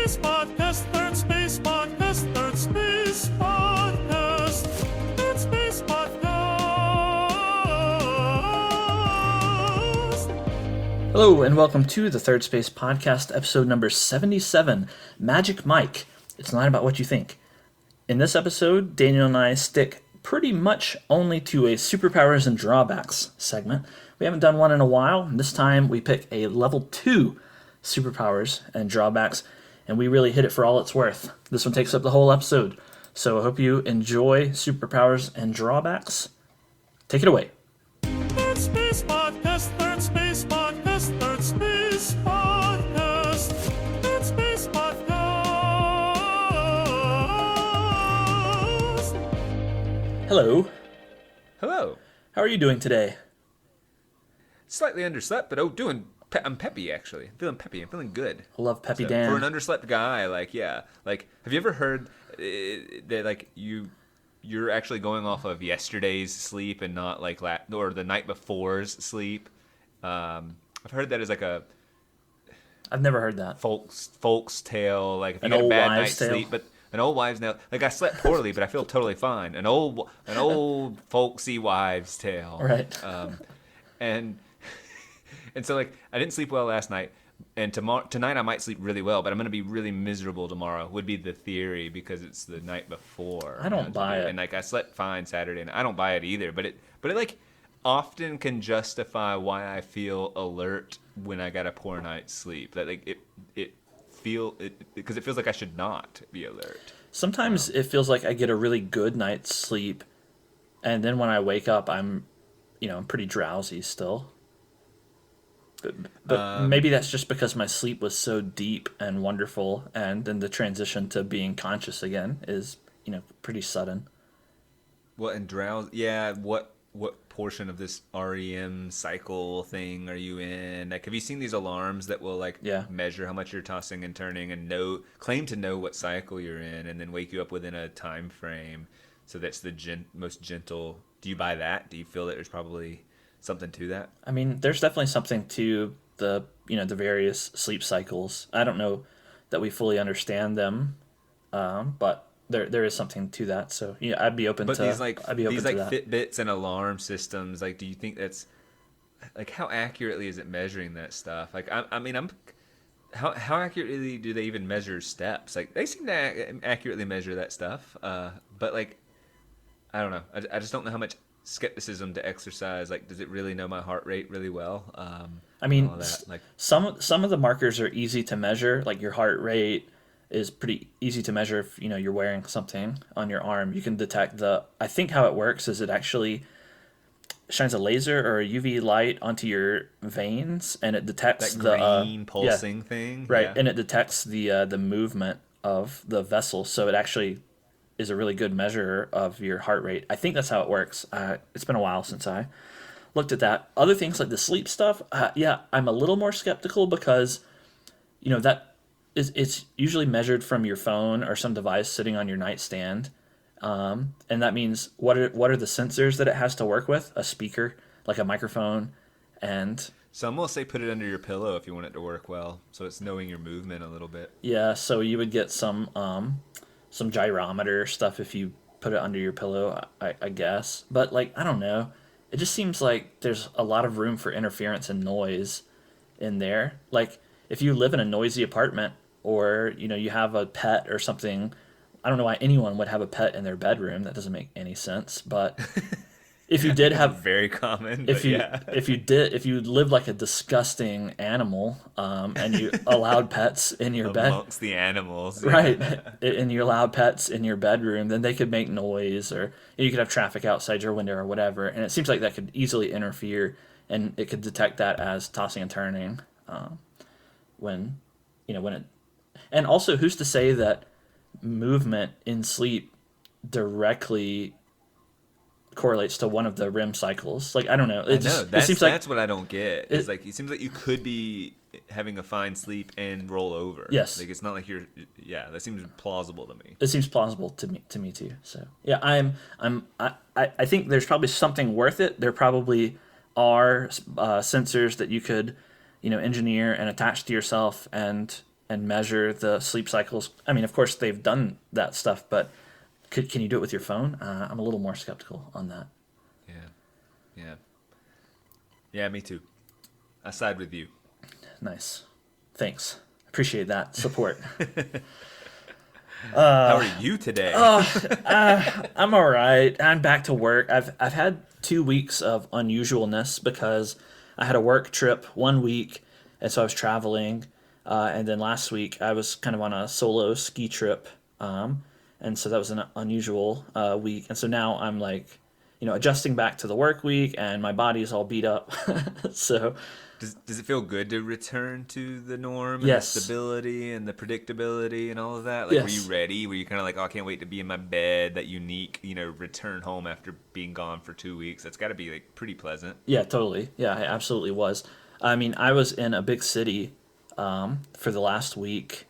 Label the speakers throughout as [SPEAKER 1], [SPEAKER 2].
[SPEAKER 1] Space Podcast, Third Space Podcast, Third Space Podcast, Third Space Podcast.
[SPEAKER 2] Hello and welcome to the Third Space Podcast, episode number 77, Magic Mike. It's not about what you think. In this episode, Daniel and I stick pretty much only to a Superpowers and Drawbacks segment. We haven't done one in a while, and this time we pick a level 2 Superpowers and Drawbacks, and we really hit it for all it's worth. This one takes up the whole episode, so I hope you enjoy Superpowers and Drawbacks. Take it away.
[SPEAKER 1] Third Space Podcast, Third Space Podcast, Third Space Podcast, Third Space Podcast.
[SPEAKER 2] Hello.
[SPEAKER 3] Hello.
[SPEAKER 2] How are you doing today?
[SPEAKER 3] Slightly underslept, but I'm peppy actually. I'm feeling peppy. I'm feeling good.
[SPEAKER 2] I love Peppy
[SPEAKER 3] So,
[SPEAKER 2] Dan.
[SPEAKER 3] for an underslept guy, have you ever heard that you're actually going off of yesterday's sleep and not or the night before's sleep? I've heard that as
[SPEAKER 2] I've never heard that.
[SPEAKER 3] folk's tale. Like if you
[SPEAKER 2] An
[SPEAKER 3] get a
[SPEAKER 2] old
[SPEAKER 3] bad
[SPEAKER 2] wives'
[SPEAKER 3] night's
[SPEAKER 2] tale?
[SPEAKER 3] sleep, but an old wives' tale. Like I slept poorly, but I feel totally fine. An old folksy wives' tale.
[SPEAKER 2] Right.
[SPEAKER 3] And so I didn't sleep well last night, and tonight I might sleep really well, but I'm gonna be really miserable tomorrow. Would be the theory because it's the night before.
[SPEAKER 2] I don't buy it.
[SPEAKER 3] And I slept fine Saturday, and I don't buy it either. But it often can justify why I feel alert when I got a poor night's sleep. That because it feels like I should not be alert.
[SPEAKER 2] Sometimes it feels like I get a really good night's sleep, and then when I wake up, I'm pretty drowsy still. But maybe that's just because my sleep was so deep and wonderful, and then the transition to being conscious again is, pretty sudden.
[SPEAKER 3] Well, and drowse. Yeah, what portion of this REM cycle thing are you in? Have you seen these alarms that will measure how much you're tossing and turning and claim to know what cycle you're in, and then wake you up within a time frame? So that's the most gentle. Do you buy that? Do you feel that there's probably something to that?
[SPEAKER 2] I mean, there's definitely something to the various sleep cycles. I don't know that we fully understand them, but there is something to that. So I'd be open to. But
[SPEAKER 3] these
[SPEAKER 2] I'd be open to that.
[SPEAKER 3] Fitbits and alarm systems, do you think that's how accurately is it measuring that stuff? How accurately do they even measure steps? They seem to accurately measure that stuff, but I don't know. I just don't know how much skepticism to exercise. Does it really know my heart rate really well?
[SPEAKER 2] Some of the markers are easy to measure. Like your heart rate is pretty easy to measure if you're wearing something on your arm. You can detect I think how it works is it actually shines a laser or a UV light onto your veins, and it detects
[SPEAKER 3] that green pulsing thing,
[SPEAKER 2] right?
[SPEAKER 3] Yeah.
[SPEAKER 2] And it detects the movement of the vessel, so it actually is a really good measure of your heart rate. I think that's how it works. It's been a while since I looked at that. Other things like the sleep stuff, I'm a little more skeptical because, it's usually measured from your phone or some device sitting on your nightstand, and that means what are the sensors that it has to work with? A speaker, like a microphone, and
[SPEAKER 3] some will say put it under your pillow if you want it to work well, so it's knowing your movement a little bit.
[SPEAKER 2] Yeah, so you would get some gyrometer stuff if you put it under your pillow, I guess. But I don't know. It just seems like there's a lot of room for interference and noise in there. If you live in a noisy apartment or, you have a pet or something, I don't know why anyone would have a pet in their bedroom. That doesn't make any sense. But if you did have
[SPEAKER 3] very common,
[SPEAKER 2] if you lived like a disgusting animal, and you allowed pets in your bed
[SPEAKER 3] amongst the animals,
[SPEAKER 2] right, and you allowed pets in your bedroom, then they could make noise, or you could have traffic outside your window or whatever, and it seems like that could easily interfere, and it could detect that as tossing and turning, when it, and also who's to say that movement in sleep directly correlates to one of the REM cycles? I don't know.
[SPEAKER 3] That's what I don't get. It seems like you could be having a fine sleep and roll over.
[SPEAKER 2] Yes.
[SPEAKER 3] It's not like you're. Yeah, that seems plausible to me.
[SPEAKER 2] It seems plausible to me too. So yeah, I think there's probably something worth it. There probably are sensors that you could, engineer and attach to yourself and and measure the sleep cycles. I mean, of course, they've done that stuff, but can you do it with your phone? I'm a little more skeptical on that.
[SPEAKER 3] Yeah, me too. I side with you.
[SPEAKER 2] Nice. Thanks. Appreciate that support.
[SPEAKER 3] How are you today?
[SPEAKER 2] I'm all right. I'm back to work. I've had 2 weeks of unusualness because I had a work trip 1 week, and so I was traveling. And then last week I was kind of on a solo ski trip, and so that was an unusual week. And so now I'm like, adjusting back to the work week, and my body's all beat up. So.
[SPEAKER 3] Does it feel good to return to the norm and
[SPEAKER 2] Yes.
[SPEAKER 3] the stability and the predictability and all of that? Like,
[SPEAKER 2] Yes.
[SPEAKER 3] Were you ready? Were you kind of like, oh, I can't wait to be in my bed, that unique, return home after being gone for 2 weeks? That's got to be like pretty pleasant.
[SPEAKER 2] Yeah, totally. Yeah, I absolutely was. I mean, I was in a big city for the last week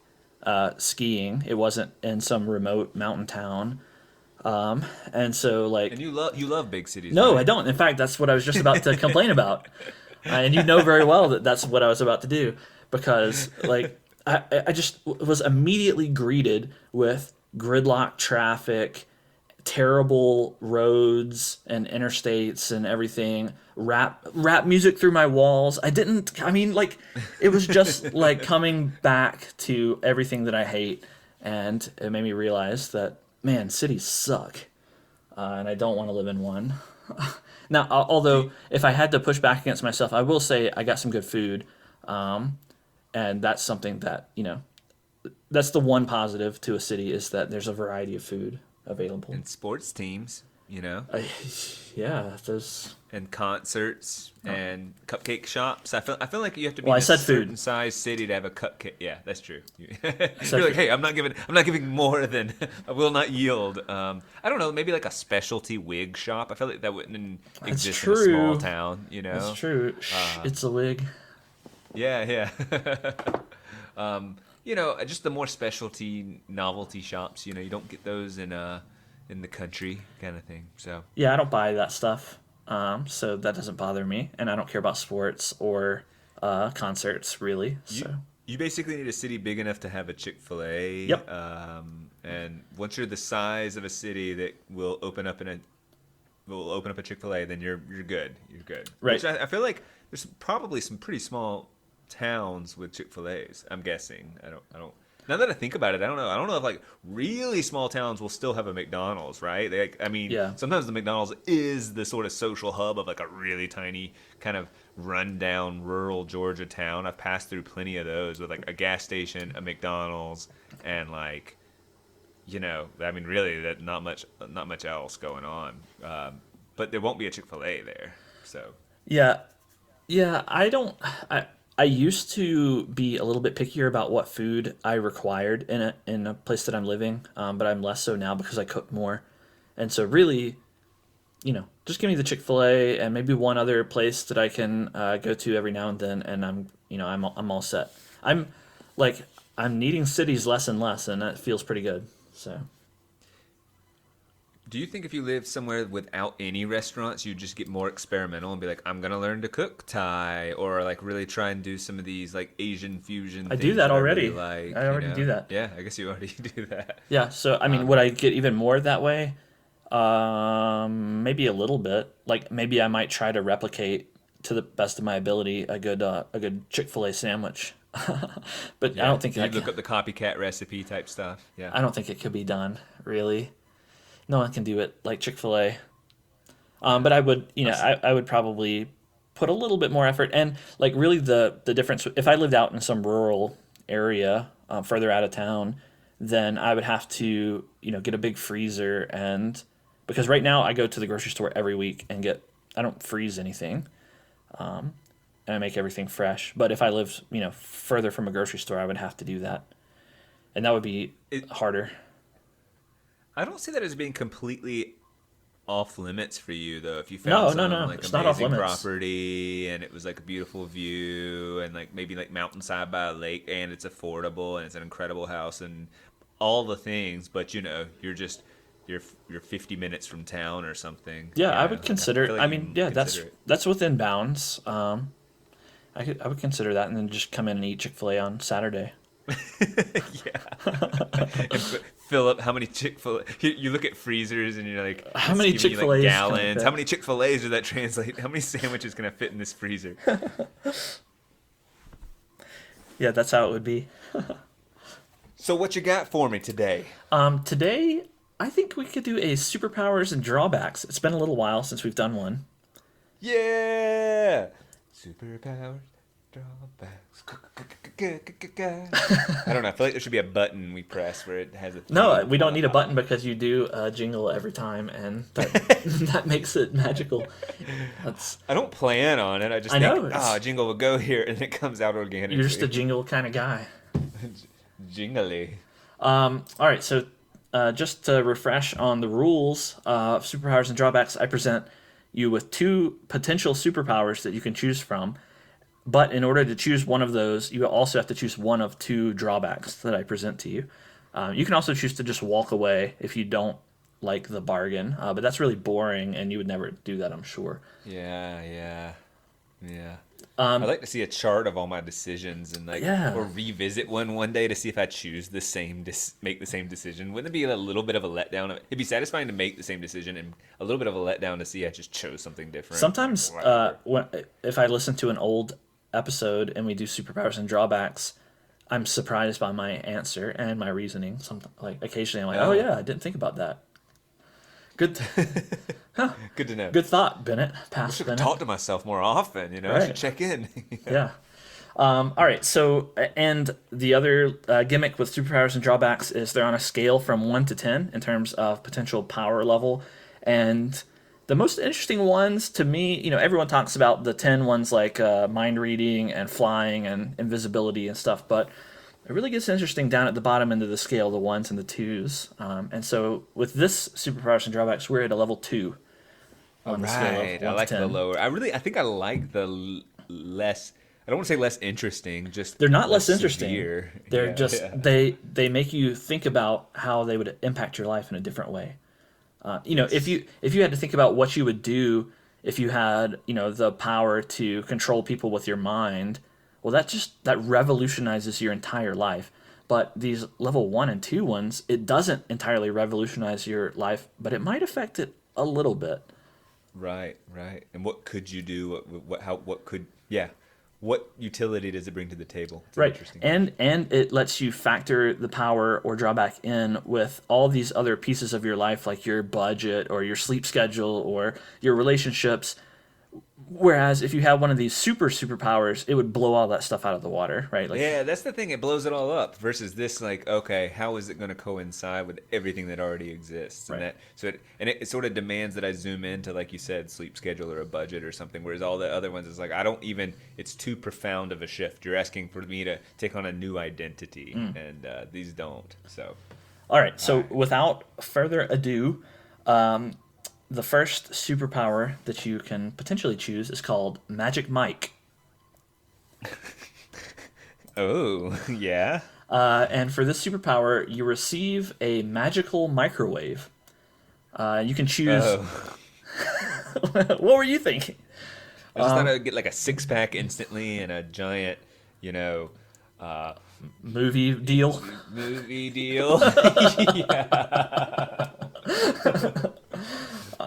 [SPEAKER 2] skiing. It wasn't in some remote mountain town. And so, like...
[SPEAKER 3] And you love big cities,
[SPEAKER 2] No,
[SPEAKER 3] right?
[SPEAKER 2] I don't. In fact, that's what I was just about to complain about. And you know very well that that's what I was about to do, because like I just was immediately greeted with gridlock traffic, terrible roads and interstates and everything, rap music through my walls. It was just like coming back to everything that I hate, and it made me realize that, man, cities suck, and I don't want to live in one. Now, although if I had to push back against myself, I will say I got some good food, and that's something that, that's the one positive to a city, is that there's a variety of food available.
[SPEAKER 3] And sports teams,
[SPEAKER 2] Yeah, there's...
[SPEAKER 3] and concerts and cupcake shops. I feel like you have to be
[SPEAKER 2] Well,
[SPEAKER 3] in
[SPEAKER 2] I
[SPEAKER 3] a
[SPEAKER 2] said
[SPEAKER 3] certain
[SPEAKER 2] food.
[SPEAKER 3] size city to have a cupcake. Yeah, that's true. You're
[SPEAKER 2] said
[SPEAKER 3] like,
[SPEAKER 2] food.
[SPEAKER 3] hey, I'm not giving more than I will not yield. I don't know, maybe like a specialty wig shop. I feel like that wouldn't exist in a small
[SPEAKER 2] true.
[SPEAKER 3] town.
[SPEAKER 2] That's true. It's a wig.
[SPEAKER 3] Yeah. Just the more specialty novelty shops. You don't get those in the country kind of thing. So
[SPEAKER 2] Yeah, I don't buy that stuff, so that doesn't bother me, and I don't care about sports or concerts, really. So
[SPEAKER 3] you basically need a city big enough to have a Chick-fil-A.
[SPEAKER 2] Yep.
[SPEAKER 3] And once you're the size of a city that will open up a Chick-fil-A, then you're good. You're good.
[SPEAKER 2] Right.
[SPEAKER 3] Which I feel like there's probably some pretty small towns with Chick-fil-A's. I'm guessing. I don't. Now that I think about it, I don't know. I don't know if like really small towns will still have a McDonald's, right?
[SPEAKER 2] Yeah.
[SPEAKER 3] Sometimes the McDonald's is the sort of social hub of like a really tiny kind of rundown rural Georgia town. I've passed through plenty of those with like a gas station, a McDonald's, and like, really that not much else going on. But there won't be a Chick-fil-A there. So
[SPEAKER 2] yeah, I used to be a little bit pickier about what food I required in a place that I'm living, but I'm less so now because I cook more, and so really, just give me the Chick-fil-A and maybe one other place that I can go to every now and then, and I'm all set. I'm needing cities less and less, and that feels pretty good. So.
[SPEAKER 3] do you think if you lived somewhere without any restaurants, you'd just get more experimental and be like, I'm going to learn to cook Thai, or like really try and do some of these like Asian fusion
[SPEAKER 2] I
[SPEAKER 3] things
[SPEAKER 2] do that already.
[SPEAKER 3] really like,
[SPEAKER 2] I already do that.
[SPEAKER 3] Yeah, I guess you already do that.
[SPEAKER 2] Yeah, so would I get even more that way? Maybe a little bit. Like maybe I might try to replicate to the best of my ability a good Chick-fil-A sandwich. But
[SPEAKER 3] Yeah,
[SPEAKER 2] I don't think
[SPEAKER 3] you look up the copycat recipe type stuff. Yeah.
[SPEAKER 2] I don't think it could be done, really. No one can do it like Chick-fil-A. But I would, I would probably put a little bit more effort. And like really the difference, if I lived out in some rural area further out of town, then I would have to, get a big freezer. And because right now I go to the grocery store every week and I don't freeze anything. And I make everything fresh. But if I lived, further from a grocery store, I would have to do that. And that would be harder.
[SPEAKER 3] I don't see that as being completely off limits for you, though. If you found
[SPEAKER 2] No,
[SPEAKER 3] like
[SPEAKER 2] it's not off
[SPEAKER 3] amazing
[SPEAKER 2] limits.
[SPEAKER 3] property and it was like a beautiful view and like maybe like mountainside by a lake and it's affordable and it's an incredible house and all the things, but you're 50 minutes from town or something.
[SPEAKER 2] Yeah, I would consider.
[SPEAKER 3] feel like
[SPEAKER 2] I
[SPEAKER 3] you
[SPEAKER 2] mean,
[SPEAKER 3] can
[SPEAKER 2] yeah,
[SPEAKER 3] consider it.
[SPEAKER 2] that's within bounds. I would consider that, and then just come in and eat Chick-fil-A on Saturday.
[SPEAKER 3] And fill up how many Chick-fil-A. You look at freezers and you're like,
[SPEAKER 2] how many
[SPEAKER 3] it's giving you,
[SPEAKER 2] Chick-fil-A's
[SPEAKER 3] like, gallons? How many Chick-fil-A's does that translate? How many sandwiches can I fit in this freezer?
[SPEAKER 2] Yeah, that's how it would be.
[SPEAKER 3] So what you got for me today?
[SPEAKER 2] Today, I think we could do a superpowers and drawbacks. It's been a little while since we've done one.
[SPEAKER 3] Yeah! Superpowers, drawbacks. I don't know. I feel like there should be a button we press where it has a...
[SPEAKER 2] No, we don't need a button because you do a jingle every time, and that, that makes it magical.
[SPEAKER 3] I don't plan on it. I just think, a jingle will go here, and it comes out organically.
[SPEAKER 2] You're just a jingle kind of guy.
[SPEAKER 3] Jingly.
[SPEAKER 2] All right, so just to refresh on the rules of superpowers and drawbacks, I present you with 2 potential superpowers that you can choose from. But in order to choose one of those, you also have to choose one of 2 drawbacks that I present to you. You can also choose to just walk away if you don't like the bargain, but that's really boring, and you would never do that, I'm sure.
[SPEAKER 3] Yeah. I'd like to see a chart of all my decisions and or revisit one day to see if I choose the same make the same decision. Wouldn't it be a little bit of a letdown? It'd be satisfying to make the same decision and a little bit of a letdown to see I just chose something different.
[SPEAKER 2] Sometimes if I listen to an old episode and we do superpowers and drawbacks, I'm surprised by my answer and my reasoning. Occasionally I'm like, oh yeah, I didn't think about that. Good.
[SPEAKER 3] Good to know.
[SPEAKER 2] Good thought, Bennett.
[SPEAKER 3] I should talk to myself more often, Right. I should check in.
[SPEAKER 2] Yeah. All right. So, and the other gimmick with superpowers and drawbacks is they're on a scale from 1 to 10 in terms of potential power level. And the most interesting ones to me, everyone talks about the 10 ones like mind reading and flying and invisibility and stuff, but it really gets interesting down at the bottom end of the scale, the 1s and the 2s. And so with this superpowers and drawbacks, we're at a level 2 on the scale of 1 to 10.
[SPEAKER 3] I like the lower. I think I like the less. I don't want to say less interesting. Just
[SPEAKER 2] they're not less interesting.
[SPEAKER 3] Severe.
[SPEAKER 2] They're they make you think about how they would impact your life in a different way. If you had to think about what you would do if you had the power to control people with your mind. Well, that revolutionizes your entire life. But these level 1 and 2 ones, it doesn't entirely revolutionize your life, but it might affect it a little bit.
[SPEAKER 3] Right. And what could you do? What utility does it bring to the table? It's
[SPEAKER 2] right. And it lets you factor the power or drawback in with all these other pieces of your life, like your budget or your sleep schedule or your relationships. Whereas if you had one of these superpowers, it would blow all that stuff out of the water, right?
[SPEAKER 3] That's the thing. It blows it all up versus this, okay, how is it going to coincide with everything that already exists?
[SPEAKER 2] Right.
[SPEAKER 3] And it sort of demands that I zoom into, like you said, sleep schedule or a budget or something, whereas all the other ones is it's too profound of a shift. You're asking for me to take on a new identity, and these don't. So,
[SPEAKER 2] all right. So without further ado, the first superpower that you can potentially choose is called Magic Mike.
[SPEAKER 3] Oh, yeah.
[SPEAKER 2] And for this superpower, you receive a magical microwave. You can choose...
[SPEAKER 3] Oh.
[SPEAKER 2] What were you thinking?
[SPEAKER 3] I just thought I would get like a 6-pack instantly and a giant,
[SPEAKER 2] movie deal.
[SPEAKER 3] Movie deal. Yeah.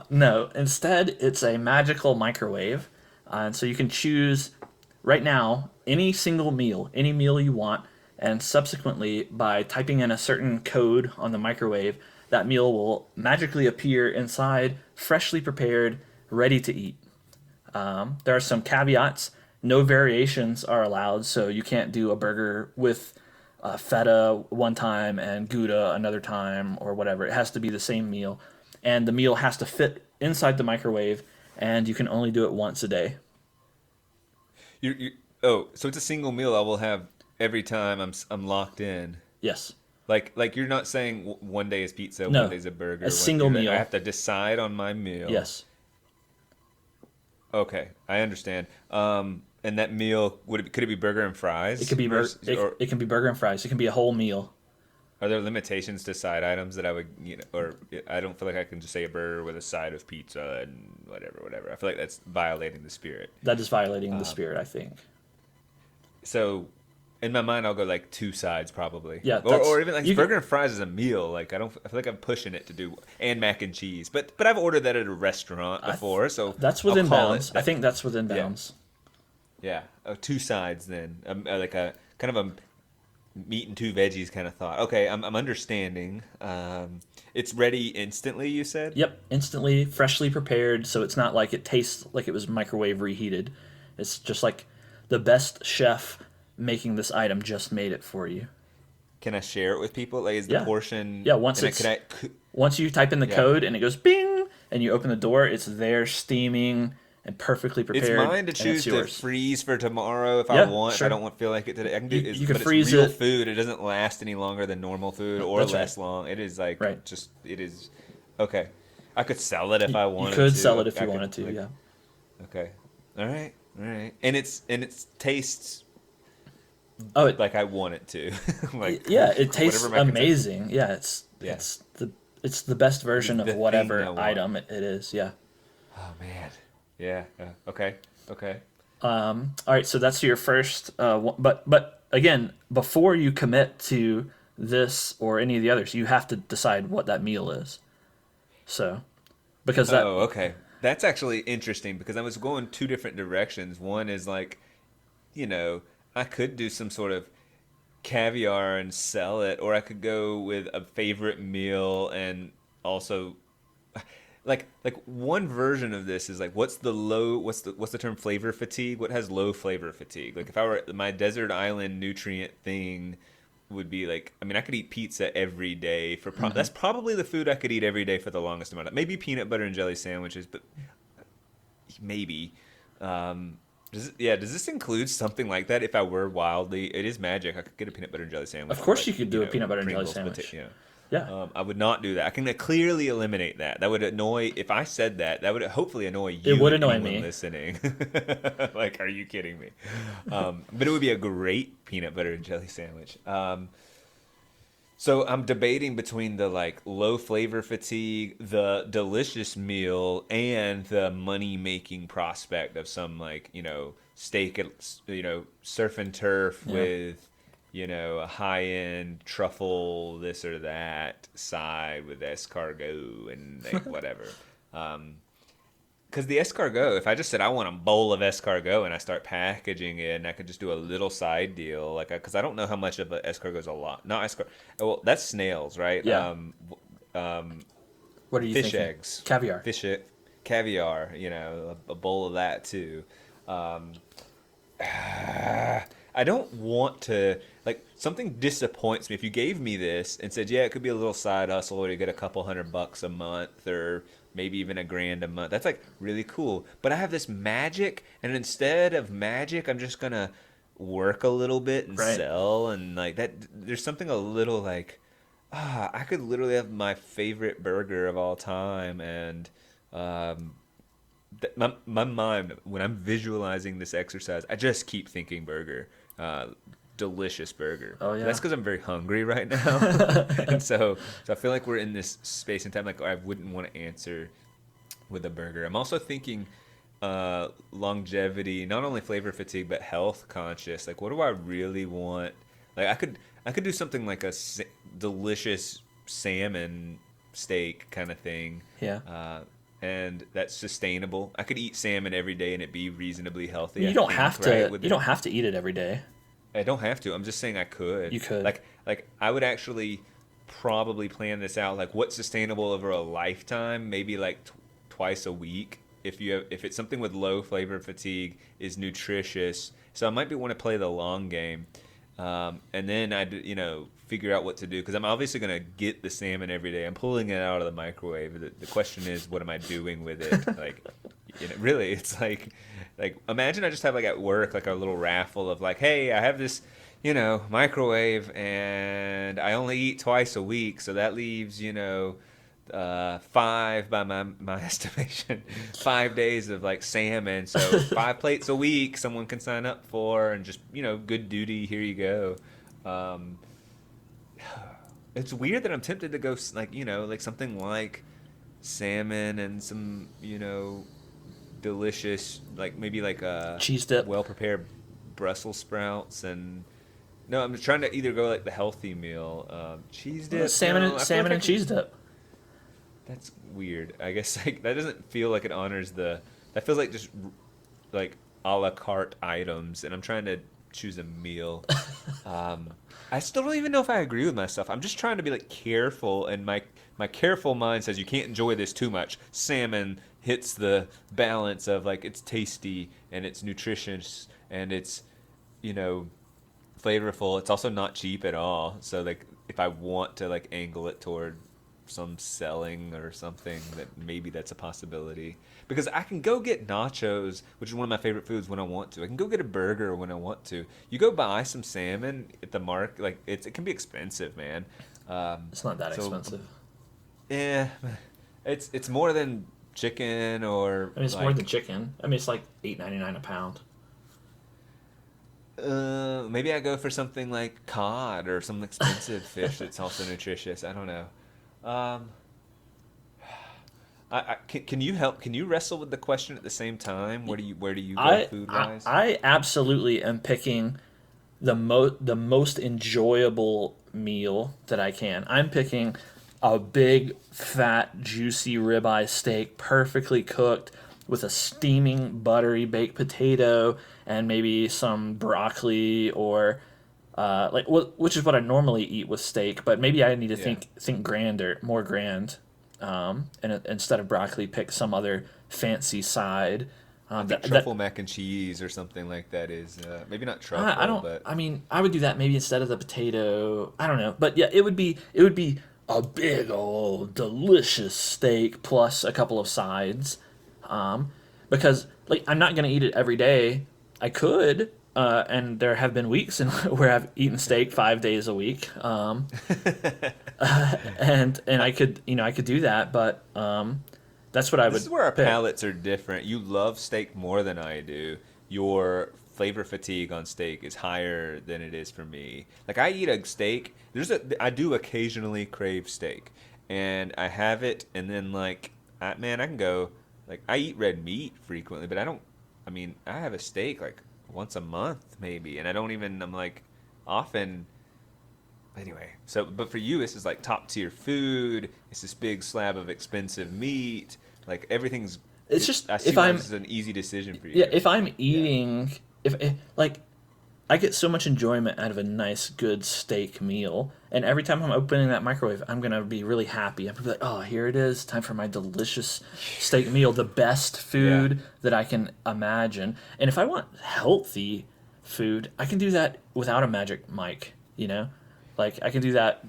[SPEAKER 2] No, instead it's a magical microwave, and so you can choose right now any single meal, any meal you want, and subsequently by typing in a certain code on the microwave, that meal will magically appear inside, freshly prepared, ready to eat. There are some caveats. No variations are allowed, so you can't do a burger with feta one time and Gouda another time or whatever. It has to be the same meal. And the meal has to fit inside the microwave, and you can only do it once a day.
[SPEAKER 3] So it's a single meal I will have every time I'm locked in.
[SPEAKER 2] Yes.
[SPEAKER 3] Like you're not saying one day is pizza,
[SPEAKER 2] no,
[SPEAKER 3] one day is a burger.
[SPEAKER 2] A single meal.
[SPEAKER 3] I have to decide on my meal.
[SPEAKER 2] Yes.
[SPEAKER 3] Okay, I understand. And that meal could it be burger and fries?
[SPEAKER 2] It could be it can be burger and fries. It can be a whole meal.
[SPEAKER 3] Are there limitations to side items that I would, or I don't feel like I can just say a burger with a side of pizza and whatever. I feel like that's violating the spirit.
[SPEAKER 2] That is violating the spirit, I think.
[SPEAKER 3] So, in my mind, I'll go like 2 sides probably.
[SPEAKER 2] Yeah,
[SPEAKER 3] or even like burger and fries is a meal. Like I feel like I'm pushing it to do, and mac and cheese. But I've ordered that at a restaurant before, so
[SPEAKER 2] that's within bounds. I think that's within bounds.
[SPEAKER 3] Yeah, 2 sides then. Like a kind of a meat and 2 veggies kind of thought. Okay, I'm understanding. It's ready instantly, you said?
[SPEAKER 2] Yep, instantly, freshly prepared, so it's not like it tastes like it was microwave reheated. It's just like the best chef making this item just made it for you.
[SPEAKER 3] Can I share it with people? Like, is the portion?
[SPEAKER 2] Yeah, once you type in the code and it goes bing, and you open the door, it's there steaming and perfectly prepared.
[SPEAKER 3] It's mine to choose to freeze for tomorrow if I want.
[SPEAKER 2] Sure.
[SPEAKER 3] If I don't want to feel like it today. I can do.
[SPEAKER 2] You can
[SPEAKER 3] but
[SPEAKER 2] freeze
[SPEAKER 3] it's real
[SPEAKER 2] it.
[SPEAKER 3] food. It doesn't last any longer than normal food, or less long. It is like just. It is okay. I could sell it if I wanted to.
[SPEAKER 2] You could sell it if you wanted to. Yeah.
[SPEAKER 3] Okay. All right. And it tastes.
[SPEAKER 2] Oh,
[SPEAKER 3] like I want it to. Like
[SPEAKER 2] it tastes amazing. Yeah, it's the best version of whatever item it is. Yeah.
[SPEAKER 3] Oh man. Yeah. Okay.
[SPEAKER 2] All right, so that's your first. But again, before you commit to this or any of the others, you have to decide what that meal is. So, because that.
[SPEAKER 3] Oh, okay. That's actually interesting because I was going 2 different directions. One is like, I could do some sort of caviar and sell it, or I could go with a favorite meal and also like one version of this is like what's the term flavor fatigue? What has low flavor fatigue? Like if I were my desert island nutrient thing would be like, I mean, I could eat pizza every day for that's probably the food I could eat every day for the longest amount of maybe peanut butter and jelly sandwiches, but maybe does this include something like that? If I were wildly, it is magic. I could get a peanut butter and jelly sandwich.
[SPEAKER 2] Of course, you could do a peanut butter and jelly sandwich. Yeah.
[SPEAKER 3] I would not do that. I can clearly eliminate that. That would annoy. If I said that, that would hopefully annoy you.
[SPEAKER 2] It would annoy me
[SPEAKER 3] listening. Like, are you kidding me? But it would be a great peanut butter and jelly sandwich. So I'm debating between the like low flavor fatigue, the delicious meal, and the money making prospect of some like steak at surf and turf with a high end truffle this or that side with escargot and like whatever. Because the escargot, if I just said I want a bowl of escargot and I start packaging it, and I could just do a little side deal, like because I don't know how much of an escargot is a lot. Not escargot. Well, that's snails, right?
[SPEAKER 2] Yeah. What are you
[SPEAKER 3] fish
[SPEAKER 2] thinking?
[SPEAKER 3] Eggs,
[SPEAKER 2] caviar,
[SPEAKER 3] caviar. A bowl of that too. I don't want to something disappoints me. If you gave me this and said, yeah, it could be a little side hustle or you get a couple $100 a month or maybe even $1,000 a month. That's like really cool. But I have this magic, and instead of magic, I'm just gonna work a little bit and sell and like that. There's something a little like, I could literally have my favorite burger of all time, and my mind when I'm visualizing this exercise, I just keep thinking burger. Delicious burger.
[SPEAKER 2] Oh yeah.
[SPEAKER 3] That's because I'm very hungry right now, and so I feel like we're in this space and time. Like I wouldn't want to answer with a burger. I'm also thinking longevity, not only flavor fatigue, but health conscious. Like, what do I really want? Like, I could do something like a delicious salmon steak kind of thing.
[SPEAKER 2] Yeah.
[SPEAKER 3] And that's sustainable. I could eat salmon every day and it be reasonably healthy.
[SPEAKER 2] You don't have to. You don't have to eat it every day.
[SPEAKER 3] I don't have to. I'm just saying I could.
[SPEAKER 2] You could.
[SPEAKER 3] Like I would actually probably plan this out. Like what's sustainable over a lifetime? Maybe like twice a week. If it's something with low flavor fatigue, is nutritious. So I might want to play the long game, and then I figure out what to do because I'm obviously gonna get the salmon every day. I'm pulling it out of the microwave. The question is, what am I doing with it? Like, really, it's like imagine I just have like at work like a little raffle of like, hey, I have this microwave and I only eat twice a week, so that leaves 5 by my estimation, 5 days of like salmon, so 5 plates a week someone can sign up for, and just good duty, here you go. It's weird that I'm tempted to go like something like salmon and some delicious, like maybe like a
[SPEAKER 2] cheese dip,
[SPEAKER 3] well prepared Brussels sprouts and No, I'm trying to either go like the healthy meal, cheese dip.
[SPEAKER 2] Salmon,
[SPEAKER 3] No, I feel
[SPEAKER 2] salmon
[SPEAKER 3] like
[SPEAKER 2] and cheese dip.
[SPEAKER 3] That's weird. I guess like that doesn't feel like it honors the. That feels like just like a la carte items, and I'm trying to choose a meal. I still don't even know if I agree with myself. I'm just trying to be like careful, and my careful mind says you can't enjoy this too much. Salmon hits the balance of like it's tasty and it's nutritious and it's, you know, flavorful. It's also not cheap at all. So like if I want to like angle it toward some selling or something, that maybe that's a possibility, because I can go get nachos, which is one of my favorite foods, when I want to. I can go get a burger when I want to. You go buy some salmon at the market, like it can be expensive, man.
[SPEAKER 2] It's not that expensive.
[SPEAKER 3] Yeah, it's more than chicken or.
[SPEAKER 2] I mean, it's
[SPEAKER 3] like,
[SPEAKER 2] more than chicken. I mean, it's like $8.99 a pound.
[SPEAKER 3] Maybe I go for something like cod or some expensive fish that's also nutritious. I don't know. Can you help? Can you wrestle with the question at the same time? Where do you go food wise?
[SPEAKER 2] I absolutely am picking the most enjoyable meal that I can. I'm picking a big, fat, juicy ribeye steak, perfectly cooked, with a steaming, buttery baked potato and maybe some broccoli or which is what I normally eat with steak. But maybe I need to think grander, more grand, and instead of broccoli, pick some other fancy side.
[SPEAKER 3] I think truffle mac and cheese or something like that is maybe not truffle. But
[SPEAKER 2] I mean, I would do that maybe instead of the potato. I don't know, but yeah, it would be a big old delicious steak plus a couple of sides, because like I'm not gonna eat it every day. I could, and there have been weeks where I've eaten steak 5 days a week, and I could do that, but that's what I would.
[SPEAKER 3] This is where our
[SPEAKER 2] pick.
[SPEAKER 3] palates are different. You love steak more than I do. Your flavor fatigue on steak is higher than it is for me. Like I eat a steak. I do occasionally crave steak, and I have it, and then like, I can go. Like I eat red meat frequently, but I don't. I mean, I have a steak like once a month maybe, and I don't even. I'm like often. Anyway, so but for you, this is like top tier food. It's this big slab of expensive meat. Like everything's.
[SPEAKER 2] It's just
[SPEAKER 3] I see
[SPEAKER 2] if
[SPEAKER 3] this is an easy decision for you.
[SPEAKER 2] Yeah, if I'm eating, if like, I get so much enjoyment out of a nice, good steak meal, and every time I'm opening that microwave, I'm gonna be really happy. I'm gonna be like, oh, here it is, time for my delicious steak meal, the best food that I can imagine. And if I want healthy food, I can do that without a magic mic. You know, like I can do that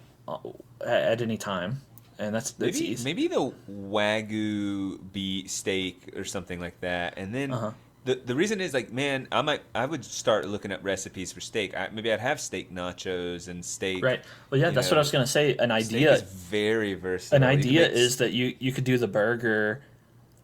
[SPEAKER 2] at any time. And that's easy.
[SPEAKER 3] Maybe the Wagyu beef steak or something like that. And then the reason is like, man, I would start looking at recipes for steak. Maybe I'd have steak nachos and steak.
[SPEAKER 2] Right. Well, yeah, that's what I was gonna say. An idea
[SPEAKER 3] steak is very versatile.
[SPEAKER 2] An idea is that you could do the burger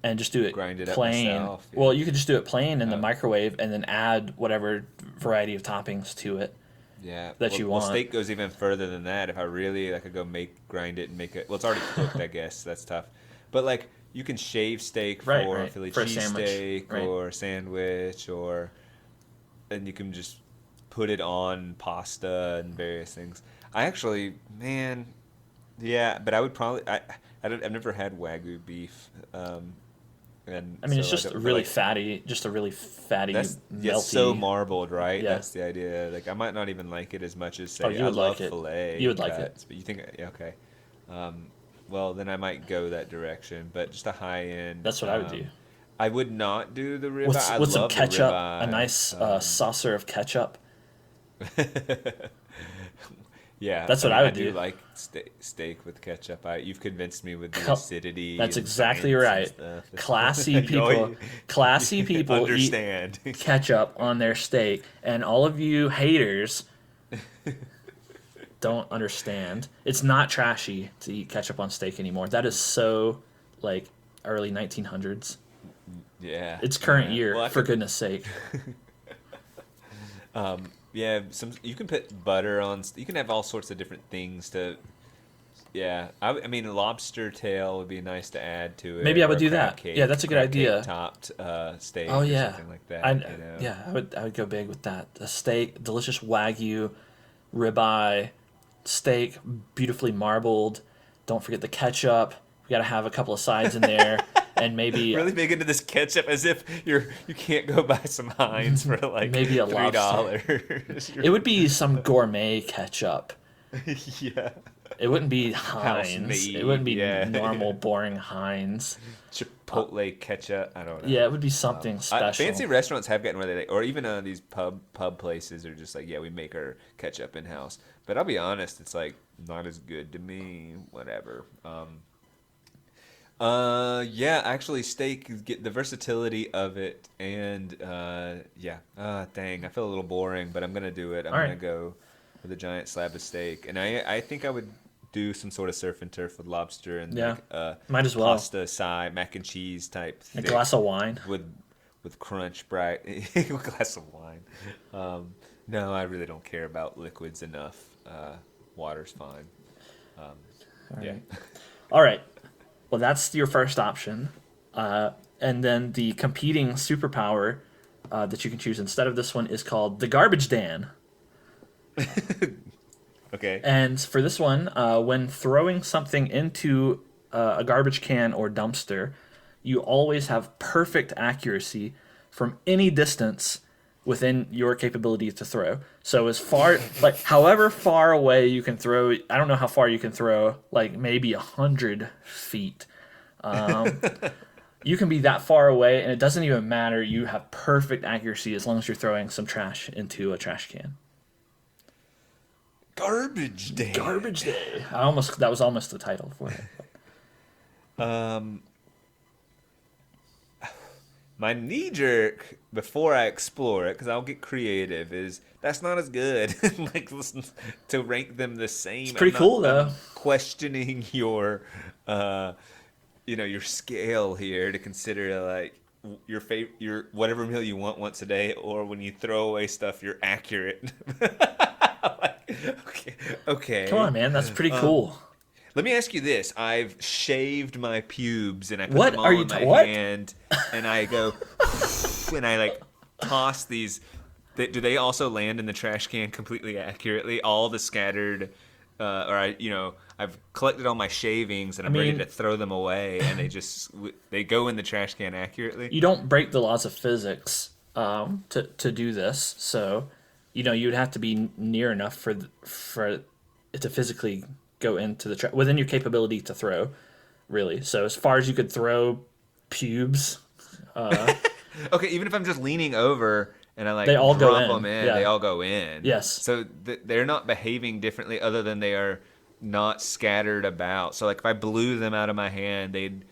[SPEAKER 2] and just do it
[SPEAKER 3] grind it
[SPEAKER 2] plain.
[SPEAKER 3] up myself,
[SPEAKER 2] Well, you could just do it plain in the microwave and then add whatever variety of toppings to it.
[SPEAKER 3] Yeah,
[SPEAKER 2] you want.
[SPEAKER 3] Well, steak goes even further than that. If I really, I could go grind it and make it. Well, it's already cooked, I guess. That's tough. But like, you can shave steak for a Philly cheesesteak or a sandwich, and you can just put it on pasta and various things. I actually, man, yeah, but I would probably. I've never had Wagyu beef. And
[SPEAKER 2] I mean,
[SPEAKER 3] so
[SPEAKER 2] it's just a really fatty, melty.
[SPEAKER 3] It's so marbled, right?
[SPEAKER 2] Yeah.
[SPEAKER 3] That's the idea. Like, I might not even like it as much as, say,
[SPEAKER 2] you would
[SPEAKER 3] I love
[SPEAKER 2] like it.
[SPEAKER 3] filet.
[SPEAKER 2] You would like it.
[SPEAKER 3] But you think, yeah, okay. Well, then I might go that direction. But just a high-end.
[SPEAKER 2] That's what I would do.
[SPEAKER 3] I would not do the ribeye.
[SPEAKER 2] With some ketchup,
[SPEAKER 3] a
[SPEAKER 2] nice saucer of ketchup.
[SPEAKER 3] Yeah,
[SPEAKER 2] that's what I would do.
[SPEAKER 3] I do like steak with ketchup. You've convinced me with the acidity.
[SPEAKER 2] That's exactly right. Classy people
[SPEAKER 3] understand.
[SPEAKER 2] Eat ketchup on their steak, and all of you haters don't understand. It's not trashy to eat ketchup on steak anymore. That is so like early 1900s.
[SPEAKER 3] Yeah,
[SPEAKER 2] it's current year, for goodness sake.
[SPEAKER 3] Yeah, you can put butter on. You can have all sorts of different things to. Yeah, I mean, lobster tail would be nice to add to it.
[SPEAKER 2] Maybe I would do that. Yeah, that's a good idea.
[SPEAKER 3] Topped steak.
[SPEAKER 2] Oh yeah,
[SPEAKER 3] or something like that.
[SPEAKER 2] Yeah, I would go big with that. A steak, delicious Wagyu, ribeye, steak, beautifully marbled. Don't forget the ketchup. We got to have a couple of sides in there, and maybe
[SPEAKER 3] really big into this ketchup, as if you can't go buy some Heinz for like
[SPEAKER 2] maybe a
[SPEAKER 3] $3.
[SPEAKER 2] It would be some gourmet ketchup.
[SPEAKER 3] Yeah.
[SPEAKER 2] It wouldn't be Heinz.
[SPEAKER 3] Made,
[SPEAKER 2] It wouldn't be normal, boring Heinz.
[SPEAKER 3] Chipotle ketchup. I don't know.
[SPEAKER 2] Yeah, it would be something special.
[SPEAKER 3] Fancy restaurants have gotten where they, or even these pub places are just like, yeah, we make our ketchup in house. But I'll be honest, it's like not as good to me. Whatever. Yeah, actually, steak, get the versatility of it, and yeah. Dang, I feel a little boring, but I'm gonna do it. I'm gonna go with a giant slab of steak, and I think I would do some sort of surf and turf with lobster and
[SPEAKER 2] might as well
[SPEAKER 3] pasta side, mac and cheese type
[SPEAKER 2] a glass of wine
[SPEAKER 3] with crunch bright a glass of wine. No, I really don't care about liquids enough. Water's fine. Yeah.
[SPEAKER 2] All right. Well, that's your first option. And then the competing superpower that you can choose instead of this one is called the Garbage Dan.
[SPEAKER 3] Okay.
[SPEAKER 2] And for this one, when throwing something into a garbage can or dumpster, you always have perfect accuracy from any distance within your capability to throw. So as far, like however far away you can throw, I don't know how far you can throw, like maybe 100 feet. You can be that far away and it doesn't even matter. You have perfect accuracy as long as you're throwing some trash into a trash can.
[SPEAKER 3] Garbage Day.
[SPEAKER 2] Garbage Day. That was almost the title for it.
[SPEAKER 3] My knee jerk before I explore it, because I'll get creative, is that's not as good. Like, listen, to rank them the same.
[SPEAKER 2] It's pretty cool though.
[SPEAKER 3] I'm questioning your, your scale here to consider like your whatever meal you want once a day, or when you throw away stuff, you're accurate. Okay.
[SPEAKER 2] Come on, man. That's pretty cool.
[SPEAKER 3] Let me ask you this. I've shaved my pubes and I put them all in my hand and I go and I like toss these. Do they also land in the trash can completely accurately? All the scattered, I've collected all my shavings and I'm ready to throw them away, and they go in the trash can accurately.
[SPEAKER 2] You don't break the laws of physics to do this, so you'd have to be near enough for it to physically go into the within your capability to throw, really. So as far as you could throw pubes.
[SPEAKER 3] Okay, even if I'm just leaning over and I
[SPEAKER 2] they all
[SPEAKER 3] drop
[SPEAKER 2] go
[SPEAKER 3] them in, they all go in.
[SPEAKER 2] Yes.
[SPEAKER 3] So they're not behaving differently, other than they are not scattered about. So like if I blew them out of my hand, they'd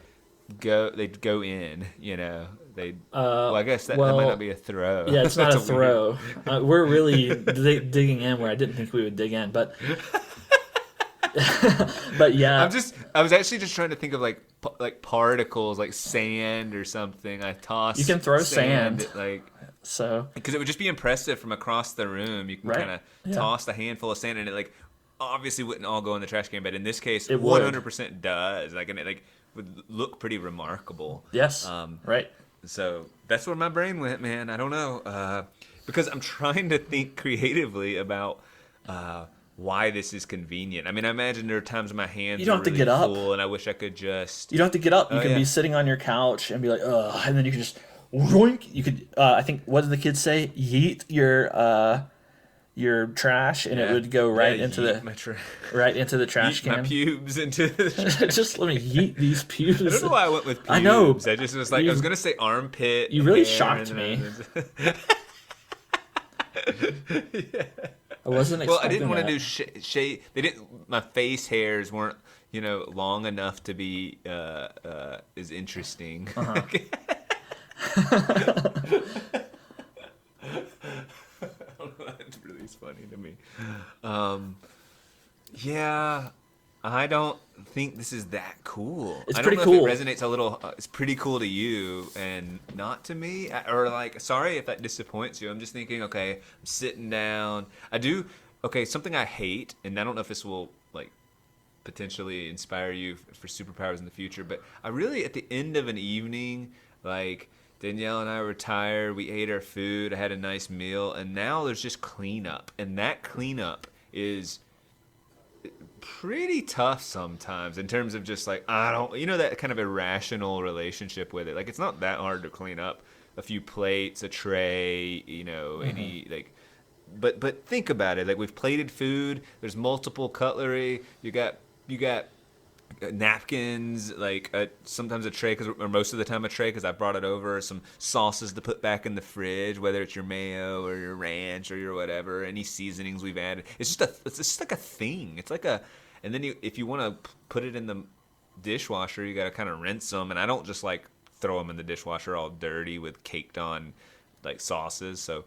[SPEAKER 3] go in. I guess that might not be a throw.
[SPEAKER 2] Yeah, it's not a throw. We're really digging in where I didn't think we would dig in, but but yeah.
[SPEAKER 3] I was actually just trying to think of like particles, like sand or something. I toss.
[SPEAKER 2] You can throw sand
[SPEAKER 3] because it would just be impressive from across the room. You can kind of toss a handful of sand, and it like obviously wouldn't all go in the trash can, but in this case, it 100% does. And it would look pretty remarkable.
[SPEAKER 2] Yes. Right.
[SPEAKER 3] So that's where my brain went, man. I don't know, because I'm trying to think creatively about why this is convenient. I mean, I imagine there are times when my hands are really full, and I wish I could just.
[SPEAKER 2] You don't have to get up. You can be sitting on your couch and be like, ugh, and then you can just yoink. You could, I think, what did the kids say? Yeet your trash, and it would go right into the trash can.
[SPEAKER 3] My pubes into the trash.
[SPEAKER 2] Just let me yeet these pubes.
[SPEAKER 3] I don't know why I went with pubes.
[SPEAKER 2] I know.
[SPEAKER 3] I just was like, I was gonna say armpit.
[SPEAKER 2] You really shocked me.
[SPEAKER 3] Yeah.
[SPEAKER 2] I wasn't expecting.
[SPEAKER 3] Well, I didn't want to do shade. They didn't. My face hairs weren't, long enough to be as interesting.
[SPEAKER 2] Uh-huh.
[SPEAKER 3] That's really funny to me. Yeah, I don't think this is that cool.
[SPEAKER 2] It's
[SPEAKER 3] I
[SPEAKER 2] pretty
[SPEAKER 3] don't know
[SPEAKER 2] cool.
[SPEAKER 3] If it resonates a little. It's pretty cool to you and not to me. Or like, sorry if that disappoints you. I'm just thinking, okay, I'm sitting down. Something I hate, and I don't know if this will like potentially inspire you for superpowers in the future, but I really, at the end of an evening, like Danielle and I were tired, we ate our food, I had a nice meal, and now there's just cleanup, and that cleanup is pretty tough sometimes in terms of just like, I don't, that kind of irrational relationship with it. Like, it's not that hard to clean up a few plates, a tray, any like, but think about it. Like, we've plated food. There's multiple cutlery. You got napkins, like sometimes a tray, or most of the time a tray, because I brought it over. Some sauces to put back in the fridge, whether it's your mayo or your ranch or your whatever. Any seasonings we've added. It's just like a thing. It's like and then if you want to put it in the dishwasher, you got to kind of rinse them. And I don't just like throw them in the dishwasher all dirty with caked on like sauces. So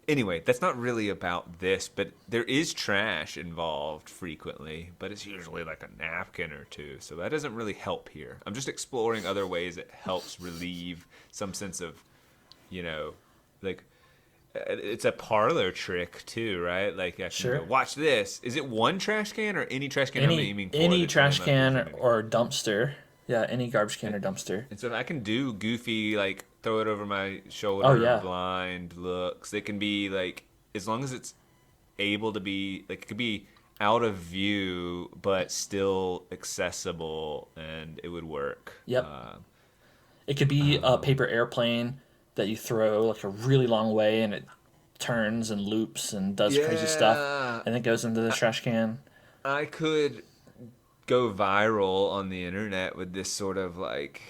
[SPEAKER 3] anyway, that's not really about this, but there is trash involved frequently, but it's usually like a napkin or two, so that doesn't really help here. I'm just exploring other ways it helps relieve some sense of, like, it's a parlor trick too, right? Like, I can go, watch this. Is it one trash can or any trash can?
[SPEAKER 2] Any trash can or dumpster. Yeah, any garbage can or dumpster.
[SPEAKER 3] And so I can do goofy, like, throw it over my shoulder, blind looks. It can be, like, as long as it's able to be, like, it could be out of view, but still accessible, and it would work.
[SPEAKER 2] Yep. It could be a paper airplane that you throw, like, a really long way, and it turns and loops and does crazy stuff, and it goes into the trash can.
[SPEAKER 3] I could go viral on the internet with this sort of, like,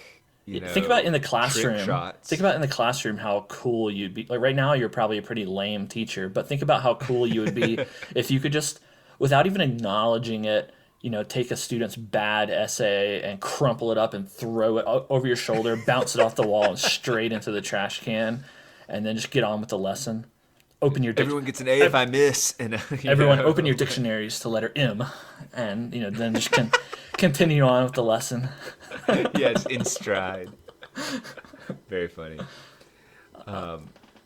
[SPEAKER 2] think about in the classroom.
[SPEAKER 3] Shots.
[SPEAKER 2] Think about in the classroom how cool you'd be. Like, right now, you're probably a pretty lame teacher, but think about how cool you would be if you could just, without even acknowledging it, take a student's bad essay and crumple it up and throw it over your shoulder, bounce it off the wall and straight into the trash can, and then just get on with the lesson.
[SPEAKER 3] Everyone gets an A if I miss. And
[SPEAKER 2] everyone open your dictionaries to letter M, and then just continue on with the lesson.
[SPEAKER 3] Yes, in stride. Very funny.